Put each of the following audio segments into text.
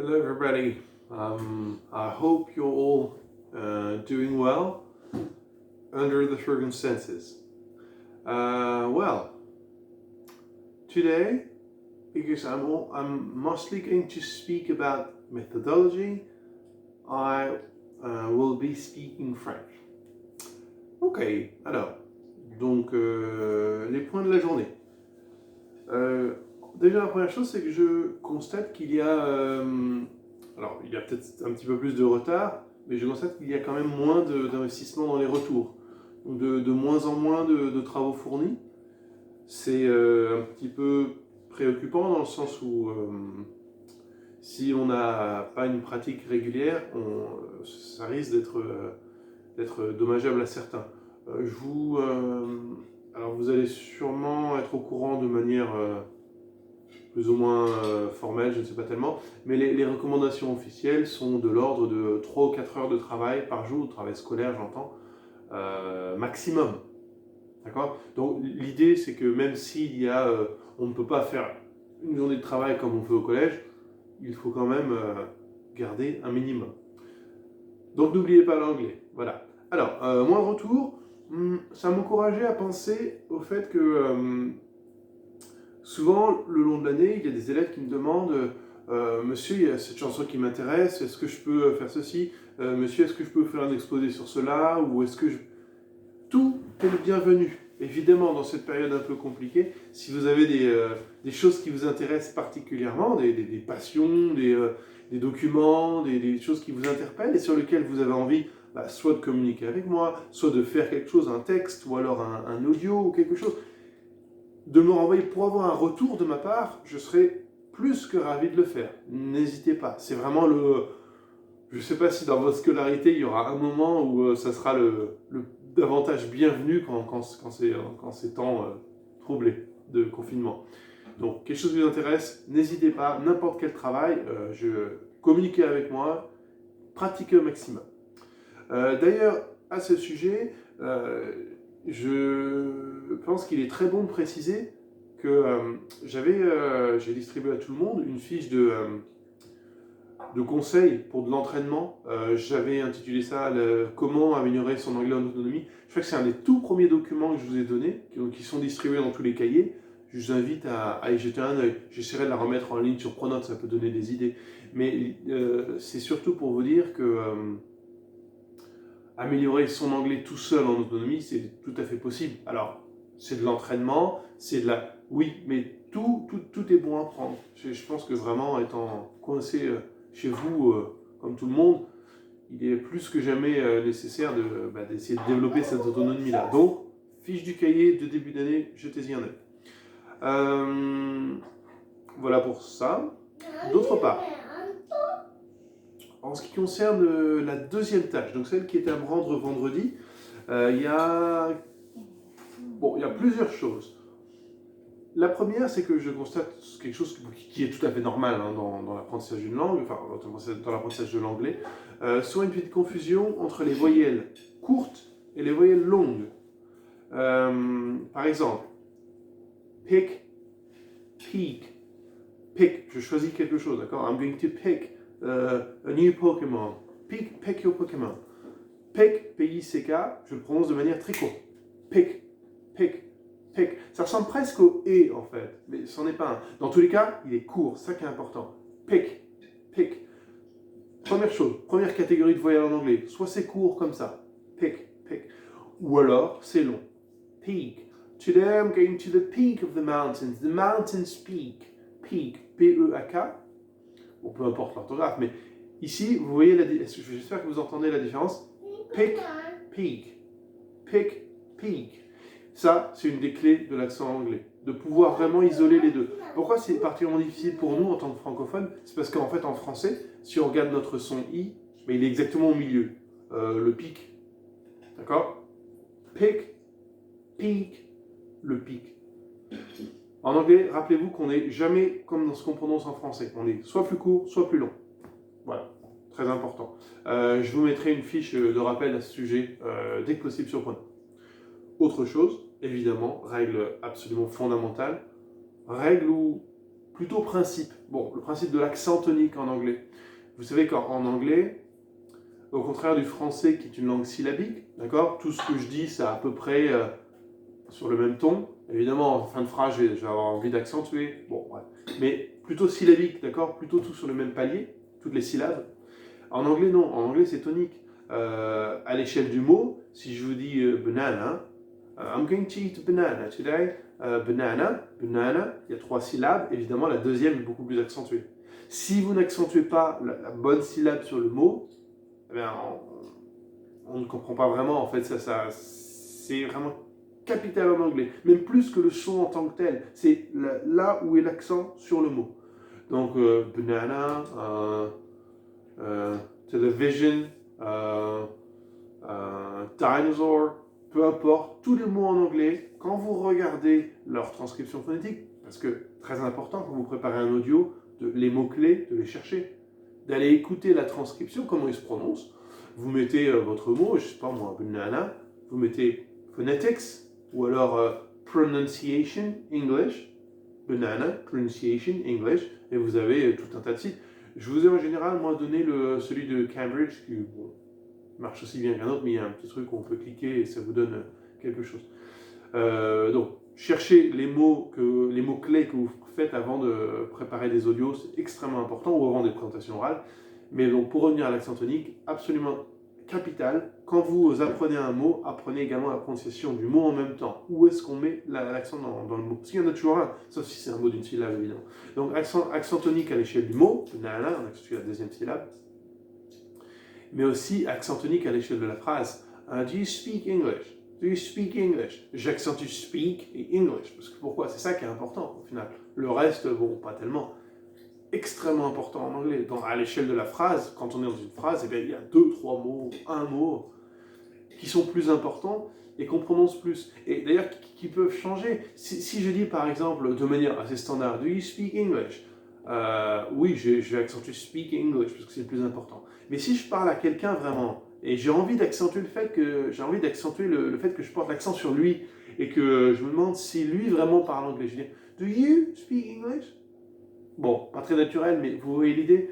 Hello, everybody. I hope you're all doing well under the circumstances. Well, today, because I'm mostly going to speak about methodology, I will be speaking French. Ok, alors, donc les points de la journée. Déjà, la première chose, c'est que je constate qu'il y a... alors, il y a peut-être un petit peu plus de retard, mais je constate qu'il y a quand même moins d'investissement dans les retours. Donc de moins en moins de travaux fournis. C'est un petit peu préoccupant dans le sens où si on n'a pas une pratique régulière, ça risque d'être dommageable à certains. Alors vous allez sûrement être au courant de manière plus ou moins formelle, je ne sais pas tellement, mais les recommandations officielles sont de l'ordre de 3 ou 4 heures de travail par jour, de travail scolaire j'entends, maximum. D'accord ? Donc l'idée c'est que même s'il y a, on ne peut pas faire une journée de travail comme on fait au collège, il faut quand même garder un minimum. Donc n'oubliez pas l'anglais, voilà. Alors, moi en retour, ça m'encourageait à penser au fait que souvent, le long de l'année, il y a des élèves qui me demandent Monsieur, il y a cette chanson qui m'intéresse, est-ce que je peux faire ceci Monsieur, est-ce que je peux faire un exposé sur cela ou est-ce que je... Tout est le bienvenu. Évidemment, dans cette période un peu compliquée, si vous avez des choses qui vous intéressent particulièrement, des passions, des documents, des choses qui vous interpellent et sur lesquelles vous avez envie soit de communiquer avec moi, soit de faire quelque chose, un texte ou alors un audio ou quelque chose, de me renvoyer pour avoir un retour de ma part, je serais plus que ravi de le faire. N'hésitez pas. C'est vraiment le... Je ne sais pas si dans votre scolarité, il y aura un moment où ça sera le davantage bienvenu quand c'est temps troublé de confinement. Donc, quelque chose qui vous intéresse, n'hésitez pas, n'importe quel travail, communiquez avec moi, pratiquez au maximum. D'ailleurs, à ce sujet, je pense qu'il est très bon de préciser que j'ai distribué à tout le monde une fiche de conseils pour de l'entraînement. J'avais intitulé ça Comment améliorer son anglais en autonomie. Je crois que c'est un des tout premiers documents que je vous ai donnés, qui sont distribués dans tous les cahiers. Je vous invite à y jeter un œil. J'essaierai de la remettre en ligne sur Pronote, ça peut donner des idées. Mais c'est surtout pour vous dire que améliorer son anglais tout seul en autonomie, c'est tout à fait possible. Alors, c'est de l'entraînement, c'est de la... Oui, mais tout est bon à prendre. Je pense que vraiment, étant coincé chez vous, comme tout le monde, il est plus que jamais nécessaire d'essayer de développer cette autonomie-là. Donc, fiche du cahier de début d'année, jetez-y un œil. Voilà pour ça. D'autre part, en ce qui concerne la deuxième tâche, donc celle qui était à me rendre vendredi, il y a plusieurs choses. La première, c'est que je constate quelque chose qui est tout à fait normal dans l'apprentissage d'une langue, enfin dans l'apprentissage de l'anglais, soit une petite confusion entre les voyelles courtes et les voyelles longues. Par exemple, pick, peek, pick, je choisis quelque chose, d'accord? I'm going to pick a new Pokémon. Pick your Pokémon. Pick, P-I-C-K, je le prononce de manière très courte. Pick, pick, pick. Ça ressemble presque au E en fait, mais ce n'en est pas un. Dans tous les cas, il est court, c'est ça qui est important. Pick, pick. Première chose, première catégorie de voyelles en anglais. Soit c'est court comme ça, pick, pick. Ou alors c'est long. Peak. Today I'm going to the peak of the mountains. The mountains peak. Peak, P-E-A-K. Bon, peu importe l'orthographe, mais ici, vous voyez, j'espère que vous entendez la différence. Pick, peak. Pick, peak. Ça, c'est une des clés de l'accent anglais, de pouvoir vraiment isoler les deux. Pourquoi c'est particulièrement difficile pour nous en tant que francophones? C'est parce qu'en fait, en français, si on regarde notre son I, mais il est exactement au milieu, le pic. D'accord? Pick, peak, le pic. En anglais, rappelez-vous qu'on n'est jamais comme dans ce qu'on prononce en français. On est soit plus court, soit plus long. Voilà, très important. Je vous mettrai une fiche de rappel à ce sujet dès que possible sur Pronote. Autre chose, évidemment, règle absolument fondamentale, règle où plutôt principe. Bon, le principe de l'accent tonique en anglais. Vous savez qu'en anglais, au contraire du français qui est une langue syllabique, d'accord, tout ce que je dis, c'est à peu près sur le même ton. Évidemment, en fin de phrase, je vais avoir envie d'accentuer. Bon, ouais. Mais plutôt syllabique, d'accord, plutôt tout sur le même palier, toutes les syllabes. En anglais, non. En anglais, c'est tonique. À l'échelle du mot, si je vous dis banana, I'm going to eat a banana today. Banana, banana, il y a 3 syllabes. Évidemment, la deuxième est beaucoup plus accentuée. Si vous n'accentuez pas la bonne syllabe sur le mot, eh bien, on ne comprend pas vraiment. En fait, c'est vraiment capital en anglais. Même plus que le son en tant que tel. C'est là où est l'accent sur le mot. Donc, banana, television, dinosaur, peu importe, tous les mots en anglais, quand vous regardez leur transcription phonétique, parce que très important quand vous préparez un audio, les mots-clés, de les chercher, d'aller écouter la transcription, comment ils se prononcent. Vous mettez votre mot, je ne sais pas moi, banana, vous mettez phonetics, ou alors pronunciation English, banana, pronunciation English, et vous avez tout un tas de sites. Je vous ai en général, moi, donné celui de Cambridge, qui bon, marche aussi bien qu'un autre, mais il y a un petit truc où on peut cliquer et ça vous donne quelque chose. Donc, cherchez les mots clés que vous faites avant de préparer des audios, c'est extrêmement important, ou avant des présentations orales. Mais donc, pour revenir à l'accent tonique, absolument capital. Quand vous apprenez un mot, apprenez également la prononciation du mot en même temps. Où est-ce qu'on met l'accent dans le mot? Parce qu'il y en a toujours un, sauf si c'est un mot d'une syllabe, évidemment. Donc, accent tonique à l'échelle du mot, banana, on accentue la deuxième syllabe. Mais aussi accent tonique à l'échelle de la phrase. Do you speak English? Do you speak English? J'accentue speak et English. Parce que pourquoi? C'est ça qui est important au final. Le reste, bon, pas tellement. Extrêmement important en anglais. Donc, à l'échelle de la phrase, quand on est dans une phrase, eh bien, il y a 2, 3 mots, un mot qui sont plus importants et qu'on prononce plus. Et d'ailleurs, qui peuvent changer. Si je dis par exemple de manière assez standard, Do you speak English? Oui, je vais accentuer speak English parce que c'est le plus important. Mais si je parle à quelqu'un vraiment, et j'ai envie d'accentuer le fait que je porte l'accent sur lui et que je me demande si lui vraiment parle anglais, je vais dire Do you speak English? Bon, pas très naturel, mais vous voyez l'idée.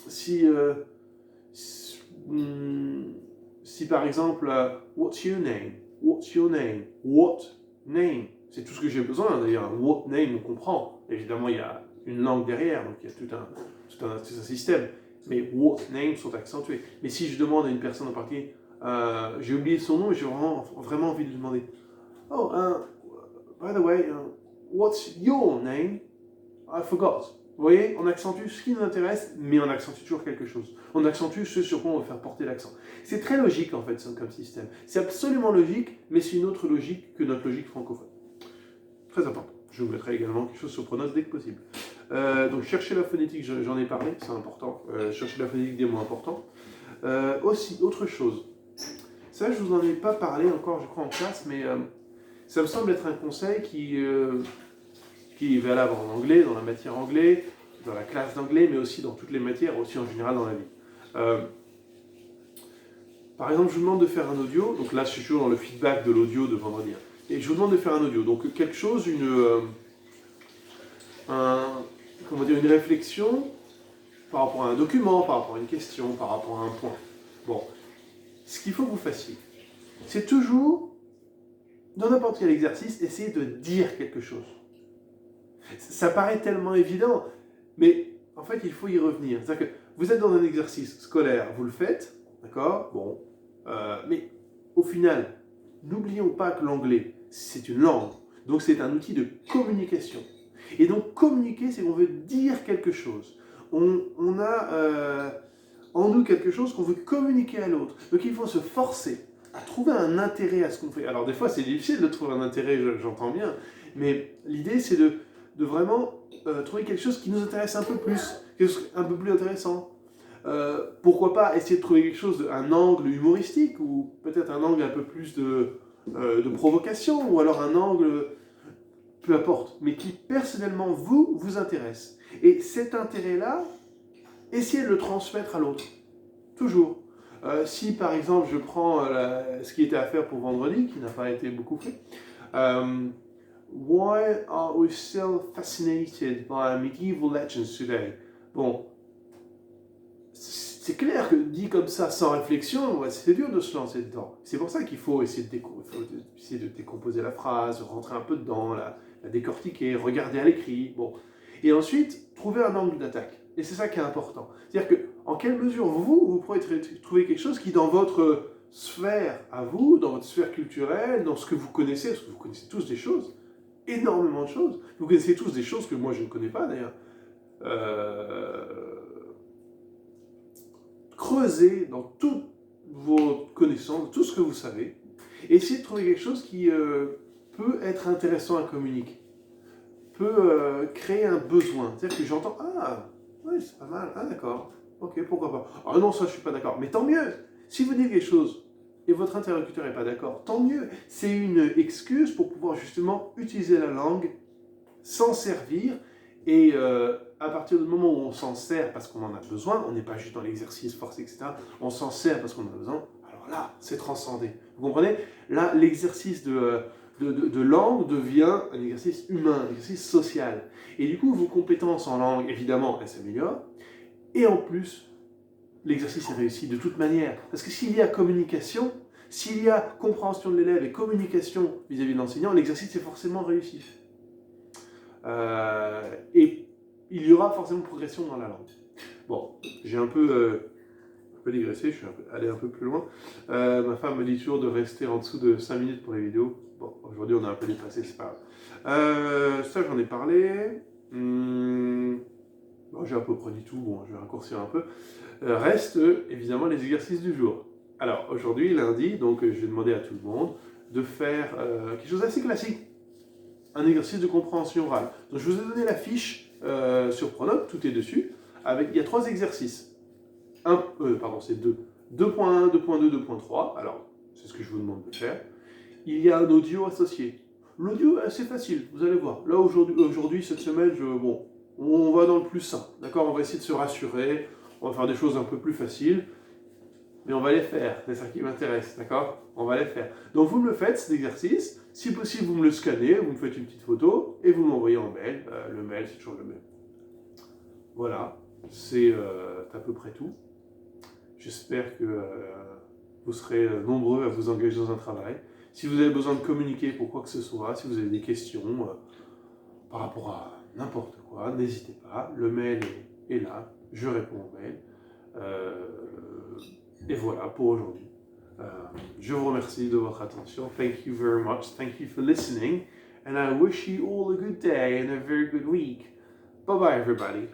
Si par exemple, what's your name? What's your name? What name? C'est tout ce que j'ai besoin d'ailleurs. What name, on comprend. Évidemment, il y a une langue derrière, donc il y a tout un système. Mais what name sont accentués. Mais si je demande à une personne en particulier, j'ai oublié son nom et j'ai vraiment envie de lui demander Oh, by the way, what's your name? I forgot. Vous voyez, on accentue ce qui nous intéresse, mais on accentue toujours quelque chose. On accentue ce sur quoi on veut faire porter l'accent. C'est très logique en fait, comme système. C'est absolument logique, mais c'est une autre logique que notre logique francophone. Très important. Je vous mettrai également quelque chose sur Pronos dès que possible. Donc chercher la phonétique, j'en ai parlé, c'est important. Chercher la phonétique des mots importants. Aussi, autre chose. Ça, je ne vous en ai pas parlé encore, je crois, en classe, mais ça me semble être un conseil qui est valable en anglais, dans la matière anglais, dans la classe d'anglais, mais aussi dans toutes les matières, aussi en général dans la vie. Par exemple, je vous demande de faire un audio, donc là je suis toujours dans le feedback de l'audio de vendredi, et je vous demande de faire un audio, donc quelque chose, une réflexion par rapport à un document, par rapport à une question, par rapport à un point. Bon, ce qu'il faut que vous fassiez, c'est toujours, dans n'importe quel exercice, essayer de dire quelque chose. Ça paraît tellement évident, mais en fait, il faut y revenir. C'est-à-dire que vous êtes dans un exercice scolaire, vous le faites, d'accord? Bon, mais au final, n'oublions pas que l'anglais, c'est une langue, donc c'est un outil de communication. Et donc, communiquer, c'est qu'on veut dire quelque chose. On a en nous quelque chose qu'on veut communiquer à l'autre. Donc, il faut se forcer à trouver un intérêt à ce qu'on fait. Alors, des fois, c'est difficile de trouver un intérêt, j'entends bien, mais l'idée, c'est de vraiment trouver quelque chose qui nous intéresse un peu plus, quelque chose un peu plus intéressant. Pourquoi pas essayer de trouver quelque chose, un angle humoristique, ou peut-être un angle un peu plus de provocation, ou alors un angle, peu importe, mais qui personnellement vous intéresse. Et cet intérêt-là, essayez de le transmettre à l'autre. Toujours. Si par exemple je prends ce qui était à faire pour vendredi, qui n'a pas été beaucoup fait, Why are we still fascinated by medieval legends today? Bon, c'est clair que dit comme ça, sans réflexion, ouais, c'est dur de se lancer dedans. C'est pour ça qu'il faut essayer de décomposer la phrase, rentrer un peu dedans, la décortiquer, regarder à l'écrit. Bon. Et ensuite, trouver un angle d'attaque. Et c'est ça qui est important. C'est-à-dire que, en quelle mesure vous pouvez trouver quelque chose qui, dans votre sphère à vous, dans votre sphère culturelle, dans ce que vous connaissez, parce que vous connaissez tous des choses, énormément de choses. Vous connaissez tous des choses que moi je ne connais pas d'ailleurs. Creusez dans toutes vos connaissances, tout ce que vous savez, et essayez de trouver quelque chose qui peut être intéressant à communiquer, peut créer un besoin. C'est-à-dire que j'entends, ah, oui, c'est pas mal, ah d'accord, ok, pourquoi pas. Ah non, ça je suis pas d'accord, mais tant mieux. Si vous dites quelque chose et votre interlocuteur n'est pas d'accord, tant mieux. C'est une excuse pour pouvoir justement utiliser la langue, s'en servir, et à partir du moment où on s'en sert parce qu'on en a besoin, on n'est pas juste dans l'exercice forcé, etc. On s'en sert parce qu'on en a besoin, alors là, c'est transcendé. Vous comprenez? Là, l'exercice de langue devient un exercice humain, un exercice social. Et du coup, vos compétences en langue, évidemment, elles s'améliorent. Et en plus, l'exercice est réussi de toute manière. Parce que s'il y a communication, s'il y a compréhension de l'élève et communication vis-à-vis de l'enseignant, l'exercice est forcément réussi. Et il y aura forcément progression dans la langue. Bon, j'ai un peu digressé, je suis allé un peu plus loin. Ma femme me dit toujours de rester en dessous de 5 minutes pour les vidéos. Bon, aujourd'hui on a un peu dépassé, c'est pas grave. Ça j'en ai parlé. Bon, j'ai à peu près dit tout, bon, je vais raccourcir un peu. Reste évidemment les exercices du jour. Alors aujourd'hui, lundi, donc je vais demander à tout le monde de faire quelque chose d'assez classique. Un exercice de compréhension orale. Donc je vous ai donné la fiche sur Pronote, tout est dessus. Il y a 3 exercices. C'est 2. 2.1, 2.2, 2.3. Alors, c'est ce que je vous demande de faire. Il y a un audio associé. L'audio est assez facile, vous allez voir. Là, aujourd'hui cette semaine, on va dans le plus simple. D'accord? On va essayer de se rassurer. On va faire des choses un peu plus faciles. Mais on va les faire, c'est ça qui m'intéresse, d'accord? On va les faire. Donc vous me le faites, cet exercice. Si possible, vous me le scannez, vous me faites une petite photo et vous m'envoyez en mail. Le mail, c'est toujours le même. Voilà, c'est à peu près tout. J'espère que vous serez nombreux à vous engager dans un travail. Si vous avez besoin de communiquer pour quoi que ce soit, si vous avez des questions par rapport à n'importe quoi, n'hésitez pas. Le mail est là, je réponds au mail. Et voilà pour aujourd'hui. Je vous remercie de votre attention. Thank you very much. Thank you for listening. And I wish you all a good day and a very good week. Bye bye everybody.